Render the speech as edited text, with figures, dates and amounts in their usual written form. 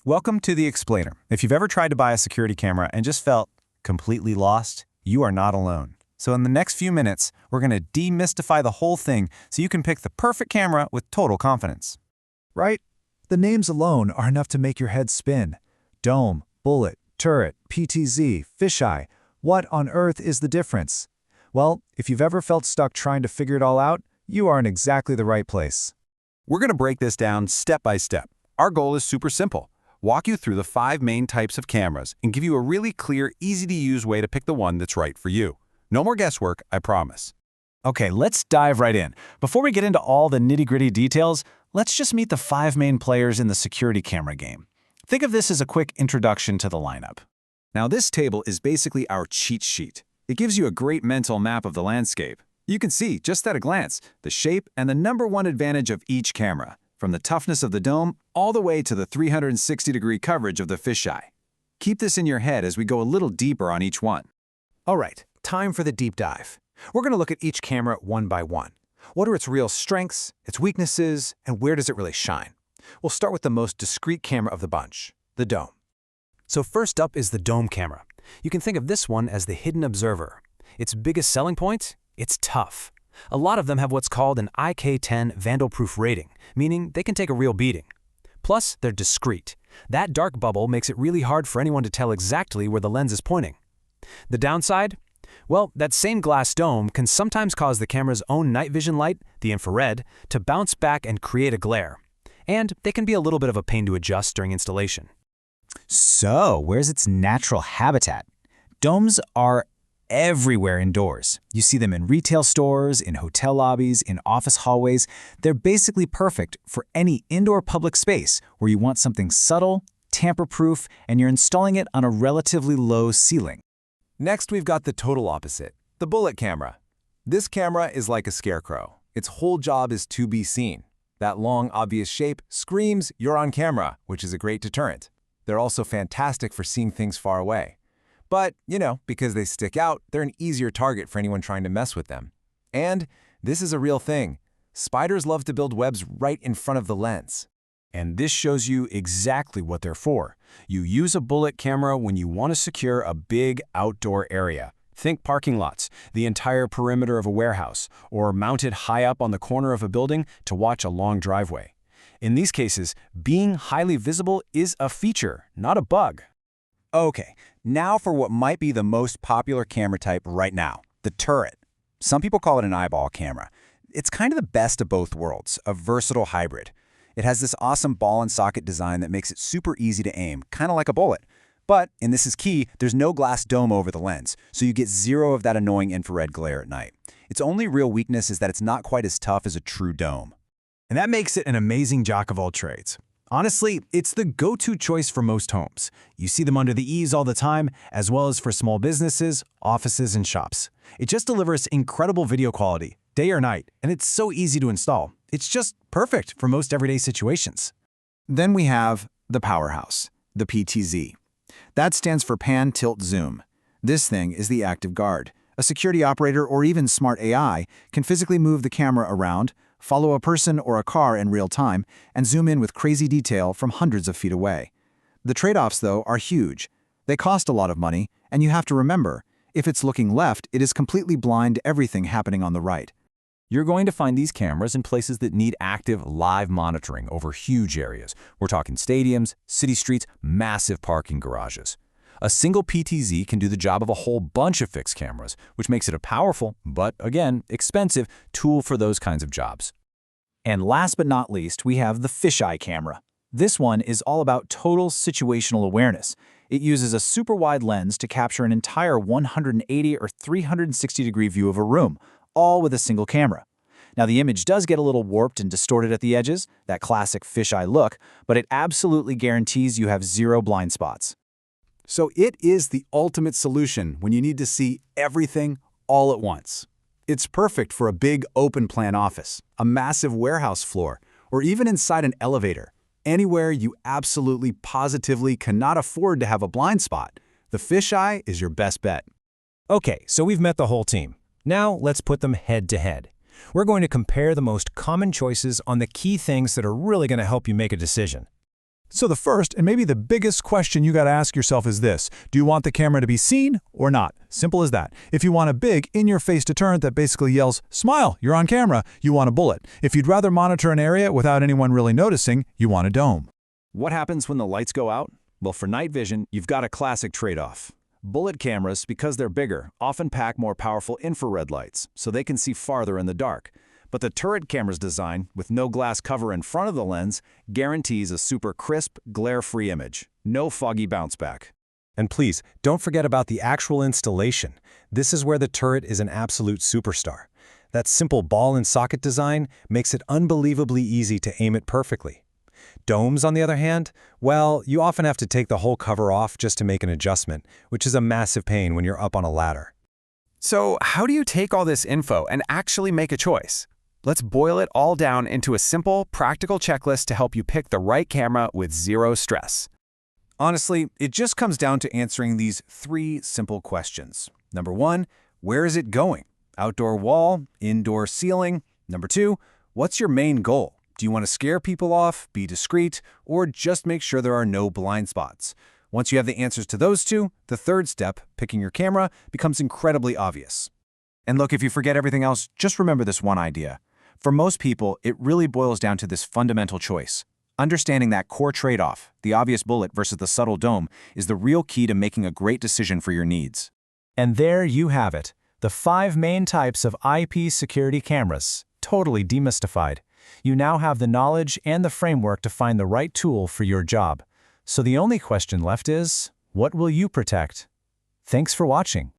Welcome to The Explainer. If you've ever tried to buy a security camera and just felt completely lost, you are not alone. So in the next few minutes, we're going to demystify the whole thing so you can pick the perfect camera with total confidence. Right? The names alone are enough to make your head spin. Dome, bullet, turret, PTZ, fisheye. What on earth is the difference? Well, if you've ever felt stuck trying to figure it all out, you are in exactly the right place. We're going to break this down step by step. Our goal is super simple. Walk you through the 5 main types of cameras and give you a really clear, easy-to-use way to pick the one that's right for you. No more guesswork, I promise. Okay, let's dive right in. Before we get into all the nitty-gritty details, let's just meet the 5 main players in the security camera game. Think of this as a quick introduction to the lineup. Now this table is basically our cheat sheet. It gives you a great mental map of the landscape. You can see, just at a glance, the shape and the #1 advantage of each camera, from the toughness of the dome all the way to the 360-degree coverage of the fisheye. Keep this in your head as we go a little deeper on each one. All right, time for the deep dive. We're going to look at each camera one by one. What are its real strengths, its weaknesses, and where does it really shine? We'll start with the most discreet camera of the bunch, the dome. So first up is the dome camera. You can think of this one as the hidden observer. Its biggest selling point? It's tough. A lot of them have what's called an IK10 vandal-proof rating, meaning they can take a real beating. Plus, they're discreet. That dark bubble makes it really hard for anyone to tell exactly where the lens is pointing. The downside? Well, that same glass dome can sometimes cause the camera's own night vision light, the infrared, to bounce back and create a glare. And they can be a little bit of a pain to adjust during installation. So, where's its natural habitat? Domes are everywhere indoors. You see them in retail stores, in hotel lobbies, in office hallways. They're basically perfect for any indoor public space where you want something subtle, tamper-proof, and you're installing it on a relatively low ceiling. Next, we've got the total opposite, the bullet camera. This camera is like a scarecrow. Its whole job is to be seen. That long, obvious shape screams, "You're on camera," which is a great deterrent. They're also fantastic for seeing things far away. But, because they stick out, they're an easier target for anyone trying to mess with them. And this is a real thing. Spiders love to build webs right in front of the lens. And this shows you exactly what they're for. You use a bullet camera when you want to secure a big outdoor area. Think parking lots, the entire perimeter of a warehouse, or mounted high up on the corner of a building to watch a long driveway. In these cases, being highly visible is a feature, not a bug. Okay, now for what might be the most popular camera type right now, the turret. Some people call it an eyeball camera. It's kind of the best of both worlds, a versatile hybrid. It has this awesome ball and socket design that makes it super easy to aim, kind of like a bullet. But, and this is key, there's no glass dome over the lens, so you get zero of that annoying infrared glare at night. Its only real weakness is that it's not quite as tough as a true dome. And that makes it an amazing jack of all trades. Honestly, it's the go-to choice for most homes. You see them under the eaves all the time, as well as for small businesses, offices, and shops. It just delivers incredible video quality, day or night, and it's so easy to install. It's just perfect for most everyday situations. Then we have the powerhouse, the PTZ. That stands for pan, tilt, zoom. This thing is the active guard. A security operator or even smart AI can physically move the camera around, follow a person or a car in real time, and zoom in with crazy detail from hundreds of feet away. The trade-offs, though, are huge. They cost a lot of money, and you have to remember, if it's looking left, it is completely blind to everything happening on the right. You're going to find these cameras in places that need active live monitoring over huge areas. We're talking stadiums, city streets, massive parking garages. A single PTZ can do the job of a whole bunch of fixed cameras, which makes it a powerful, but again, expensive tool for those kinds of jobs. And last but not least, we have the fisheye camera. This one is all about total situational awareness. It uses a super wide lens to capture an entire 180 or 360-degree view of a room, all with a single camera. Now, the image does get a little warped and distorted at the edges, that classic fisheye look, but it absolutely guarantees you have zero blind spots. So it is the ultimate solution when you need to see everything all at once. It's perfect for a big open-plan office, a massive warehouse floor, or even inside an elevator. Anywhere you absolutely positively cannot afford to have a blind spot, the fisheye is your best bet. Okay, so we've met the whole team. Now let's put them head to head. We're going to compare the most common choices on the key things that are really going to help you make a decision. So the first, and maybe the biggest question you got to ask yourself is this: do you want the camera to be seen or not? Simple as that. If you want a big, in-your-face deterrent that basically yells, "Smile, you're on camera," you want a bullet. If you'd rather monitor an area without anyone really noticing, you want a dome. What happens when the lights go out? Well, for night vision, you've got a classic trade-off. Bullet cameras, because they're bigger, often pack more powerful infrared lights, so they can see farther in the dark. But the turret camera's design, with no glass cover in front of the lens, guarantees a super crisp, glare-free image. No foggy bounceback. And please, don't forget about the actual installation. This is where the turret is an absolute superstar. That simple ball-and-socket design makes it unbelievably easy to aim it perfectly. Domes, on the other hand, well, you often have to take the whole cover off just to make an adjustment, which is a massive pain when you're up on a ladder. So how do you take all this info and actually make a choice? Let's boil it all down into a simple, practical checklist to help you pick the right camera with zero stress. Honestly, it just comes down to answering these 3 simple questions. Number 1, where is it going? Outdoor wall? Indoor ceiling? Number 2, what's your main goal? Do you want to scare people off, be discreet, or just make sure there are no blind spots? Once you have the answers to those 2, the third step, picking your camera, becomes incredibly obvious. And look, if you forget everything else, just remember this one idea. For most people, it really boils down to this fundamental choice. Understanding that core trade-off, the obvious bullet versus the subtle dome, is the real key to making a great decision for your needs. And there you have it, the 5 main types of IP security cameras, totally demystified. You now have the knowledge and the framework to find the right tool for your job. So the only question left is, what will you protect? Thanks for watching.